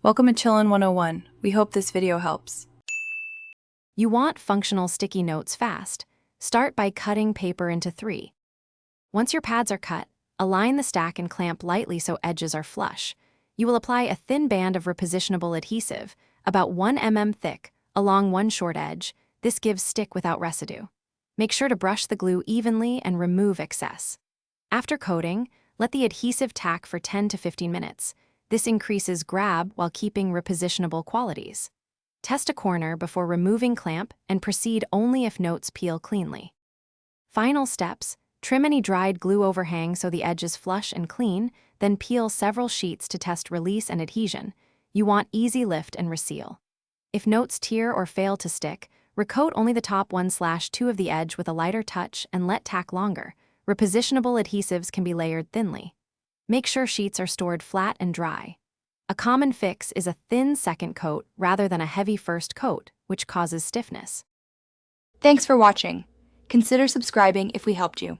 Welcome to Chillin' 101. We hope this video helps. You want functional sticky notes fast. Start by cutting paper into 3. Once your pads are cut, align the stack and clamp lightly so edges are flush. You will apply a thin band of repositionable adhesive, about 1 mm thick, along one short edge. This gives stick without residue. Make sure to brush the glue evenly and remove excess. After coating, let the adhesive tack for 10 to 15 minutes. This increases grab while keeping repositionable qualities. Test a corner before removing clamp and proceed only if notes peel cleanly. Final steps: trim any dried glue overhang so the edge is flush and clean, then peel several sheets to test release and adhesion. You want easy lift and reseal. If notes tear or fail to stick, recoat only the top 1/2 of the edge with a lighter touch and let tack longer. Repositionable adhesives can be layered thinly. Make sure sheets are stored flat and dry. A common fix is a thin second coat rather than a heavy first coat, which causes stiffness. Thanks for watching. Consider subscribing if we helped you.